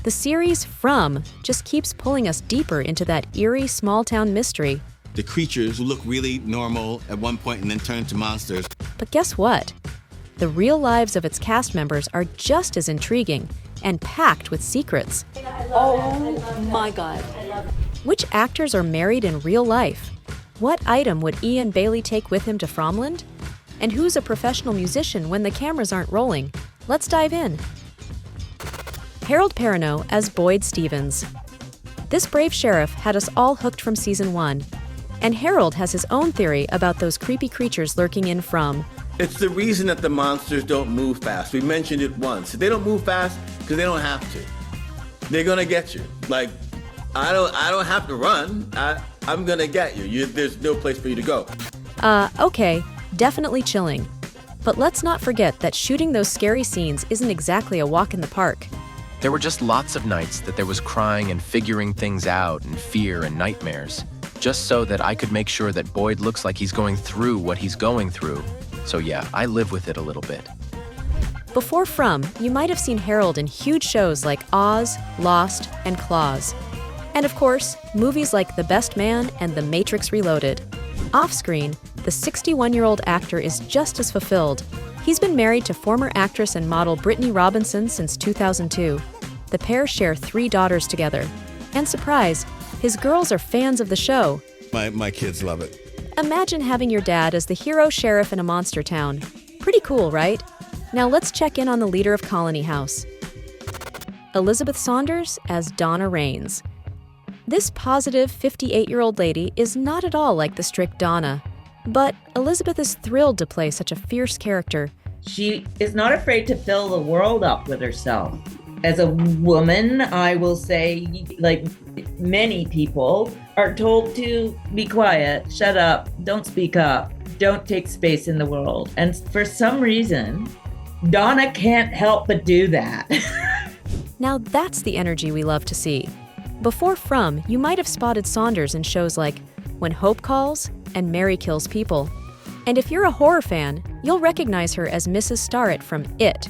The series From just keeps pulling us deeper into that eerie small-town mystery. The creatures who look really normal at one point and then turn into monsters. But guess what? The real lives of its cast members are just as intriguing and packed with secrets. Oh my God. Which actors are married in real life? What item would Ian Bailey take with him to Fromland? And who's a professional musician when the cameras aren't rolling? Let's dive in. Harold Perrineau as Boyd Stevens. This brave sheriff had us all hooked from season 1. And Harold has his own theory about those creepy creatures lurking in From. It's the reason that the monsters don't move fast. We mentioned it once. They don't move fast because they don't have to. They're gonna get you. Like, I don't have to run. I'm gonna get you. There's no place for you to go. Okay, definitely chilling. But let's not forget that shooting those scary scenes isn't exactly a walk in the park. There were just lots of nights that there was crying and figuring things out and fear and nightmares, just so that I could make sure that Boyd looks like he's going through what he's going through. So yeah, I live with it a little bit. Before From, you might have seen Harold in huge shows like Oz, Lost, and Claws. And of course, movies like The Best Man and The Matrix Reloaded. Off-screen, the 61-year-old actor is just as fulfilled. He's been married to former actress and model Brittany Robinson since 2002. The pair share 3 daughters together. And surprise, his girls are fans of the show. My kids love it. Imagine having your dad as the hero sheriff in a monster town. Pretty cool, right? Now let's check in on the leader of Colony House. Elizabeth Saunders as Donna Raines. This positive 58-year-old lady is not at all like the strict Donna. But Elizabeth is thrilled to play such a fierce character. She is not afraid to fill the world up with herself. As a woman, I will say, like many people, are told to be quiet, shut up, don't speak up, don't take space in the world. And for some reason, Donna can't help but do that. Now that's the energy we love to see. Before From, you might have spotted Saunders in shows like When Hope Calls and Mary Kills People. And if you're a horror fan, you'll recognize her as Mrs. Starrett from It.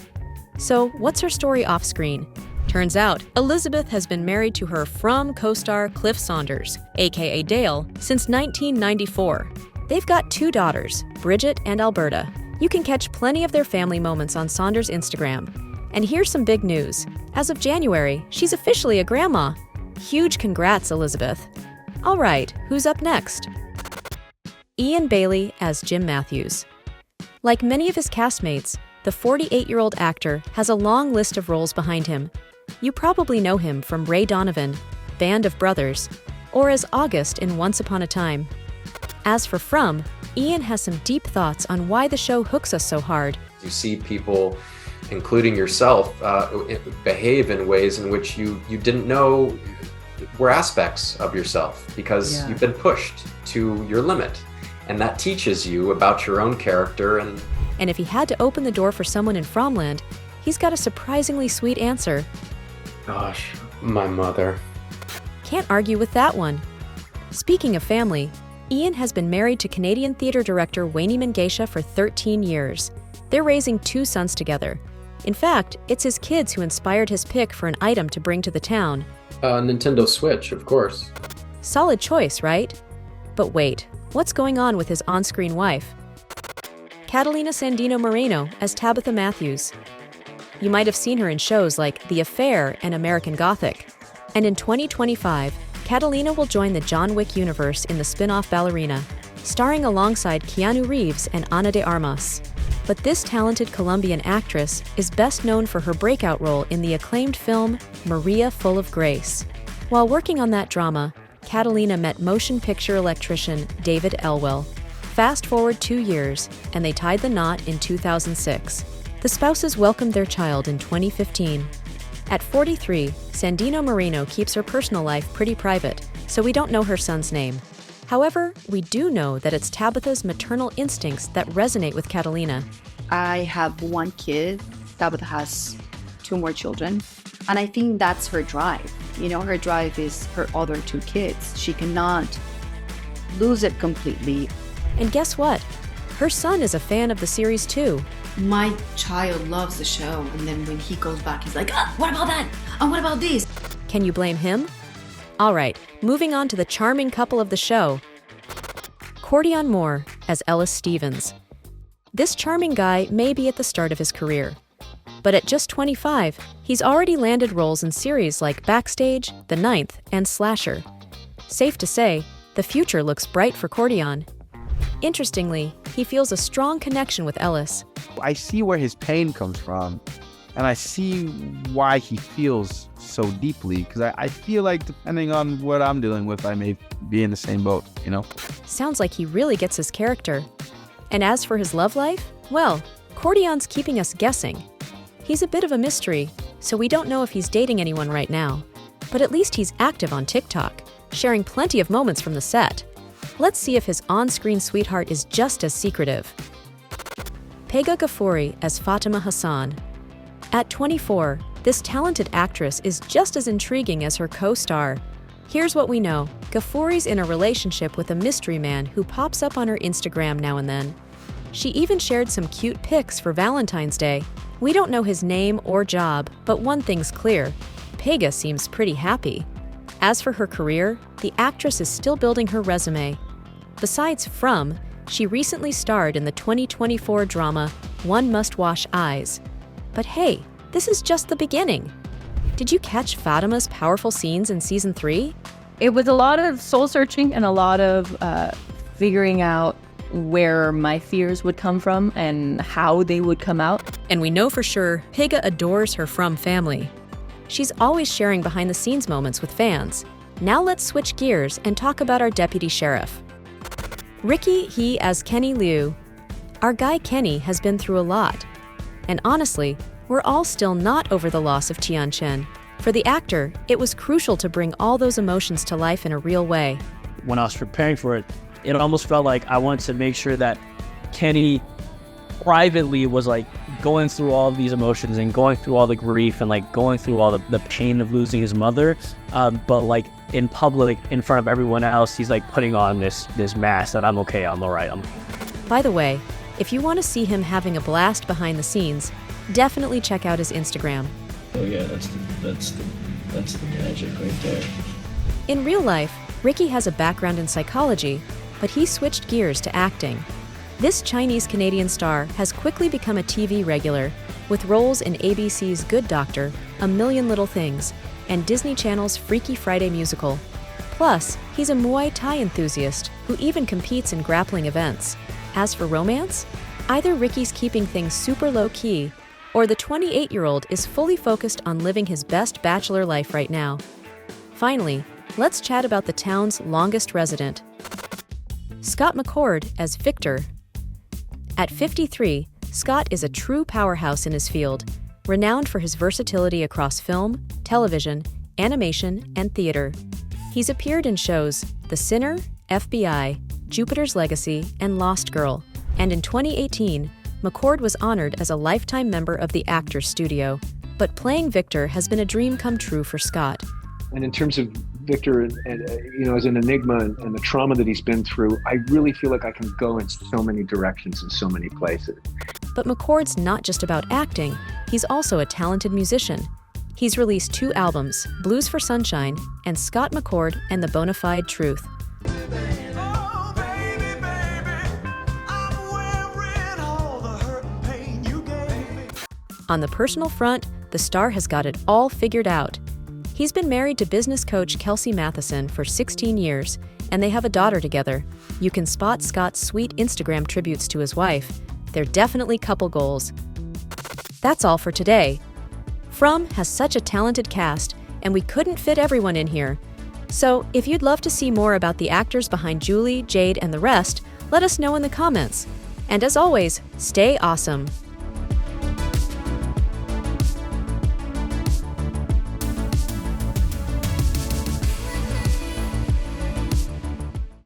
So what's her story off-screen? Turns out, Elizabeth has been married to her From co-star Cliff Saunders, aka Dale, since 1994. They've got 2 daughters, Bridget and Alberta. You can catch plenty of their family moments on Saunders' Instagram. And here's some big news. As of January, she's officially a grandma. Huge congrats, Elizabeth. All right, who's up next? Ian Bailey as Jim Matthews. Like many of his castmates, the 48-year-old actor has a long list of roles behind him. You probably know him from Ray Donovan, Band of Brothers, or as August in Once Upon a Time. As for From, Ian has some deep thoughts on why the show hooks us so hard. You see people, including yourself, behave in ways in which you didn't know were aspects of yourself because you've been pushed to your limit. And that teaches you about your own character. And if he had to open the door for someone in Fromland, he's got a surprisingly sweet answer. Gosh, my mother. Can't argue with that one. Speaking of family, Ian has been married to Canadian theater director Wayne Mangeisha for 13 years. They're raising 2 sons together. In fact, it's his kids who inspired his pick for an item to bring to the town. Nintendo Switch, of course. Solid choice, right? But wait, what's going on with his on-screen wife? Catalina Mareno as Tabitha Matthews. You might have seen her in shows like The Affair and American Gothic. And in 2025, Catalina will join the John Wick universe in the spin-off Ballerina, starring alongside Keanu Reeves and Ana de Armas. But this talented Colombian actress is best known for her breakout role in the acclaimed film Maria Full of Grace. While working on that drama, Catalina met motion picture electrician David Elwell. Fast forward 2 years, and they tied the knot in 2006. The spouses welcomed their child in 2015. At 43, Sandino Marino keeps her personal life pretty private, so we don't know her son's name. However, we do know that it's Tabitha's maternal instincts that resonate with Catalina. I have 1 kid. Tabitha has 2 more children. And I think that's her drive. You know, her drive is her other 2 kids. She cannot lose it completely. And guess what? Her son is a fan of the series too. My child loves the show, and then when he goes back, he's like, what about that? And what about this? Can you blame him? All right, moving on to the charming couple of the show. Cordon Moore as Ellis Stevens. This charming guy may be at the start of his career, but at just 25, he's already landed roles in series like Backstage, The Ninth, and Slasher. Safe to say, the future looks bright for Cordon. Interestingly, he feels a strong connection with Ellis. I see where his pain comes from, and I see why he feels so deeply, because I feel like depending on what I'm dealing with, I may be in the same boat, you know? Sounds like he really gets his character. And as for his love life, well, Cordon's keeping us guessing. He's a bit of a mystery, so we don't know if he's dating anyone right now. But at least he's active on TikTok, sharing plenty of moments from the set. Let's see if his on-screen sweetheart is just as secretive. Pega Garafi as Fatima Hassan. At 24, this talented actress is just as intriguing as her co-star. Here's what we know. Garafi's in a relationship with a mystery man who pops up on her Instagram now and then. She even shared some cute pics for Valentine's Day. We don't know his name or job, but one thing's clear. Pega seems pretty happy. As for her career, the actress is still building her resume. Besides From, she recently starred in the 2024 drama One Must Wash Eyes. But hey, this is just the beginning. Did you catch Fatima's powerful scenes in season 3? It was a lot of soul-searching and a lot of figuring out where my fears would come from and how they would come out. And we know for sure Pega adores her From family. She's always sharing behind-the-scenes moments with fans. Now let's switch gears and talk about our deputy sheriff. Ricky He as Kenny Liu. Our guy Kenny has been through a lot. And honestly, we're all still not over the loss of Tian Chen. For the actor, it was crucial to bring all those emotions to life in a real way. When I was preparing for it, it almost felt like I wanted to make sure that Kenny privately was like going through all of these emotions and going through all the grief and like going through all the pain of losing his mother. But like in public, in front of everyone else, he's like putting on this mask that I'm okay, I'm all right. By the way, if you want to see him having a blast behind the scenes, definitely check out his Instagram. Oh yeah, that's the magic right there. In real life, Ricky has a background in psychology, but he switched gears to acting. This Chinese-Canadian star has quickly become a TV regular, with roles in ABC's Good Doctor, A Million Little Things, and Disney Channel's Freaky Friday musical. Plus, he's a Muay Thai enthusiast who even competes in grappling events. As for romance, either Ricky's keeping things super low-key, or the 28-year-old is fully focused on living his best bachelor life right now. Finally, let's chat about the town's longest resident. Scott McCord as Victor. At 53, Scott is a true powerhouse in his field, renowned for his versatility across film, television, animation, and theater. He's appeared in shows The Sinner, FBI, Jupiter's Legacy, and Lost Girl, and in 2018, McCord was honored as a lifetime member of the Actors Studio. But playing Victor has been a dream come true for Scott. And in terms of Victor, as an enigma and the trauma that he's been through, I really feel like I can go in so many directions and so many places. But McCord's not just about acting, he's also a talented musician. He's released 2 albums, Blues for Sunshine and Scott McCord and the Bonafide Truth. On the personal front, the star has got it all figured out. He's been married to business coach Kelsey Matheson for 16 years, and they have a daughter together. You can spot Scott's sweet Instagram tributes to his wife. They're definitely couple goals. That's all for today. From has such a talented cast, and we couldn't fit everyone in here. So, if you'd love to see more about the actors behind Julie, Jade, and the rest, let us know in the comments. And as always, stay awesome.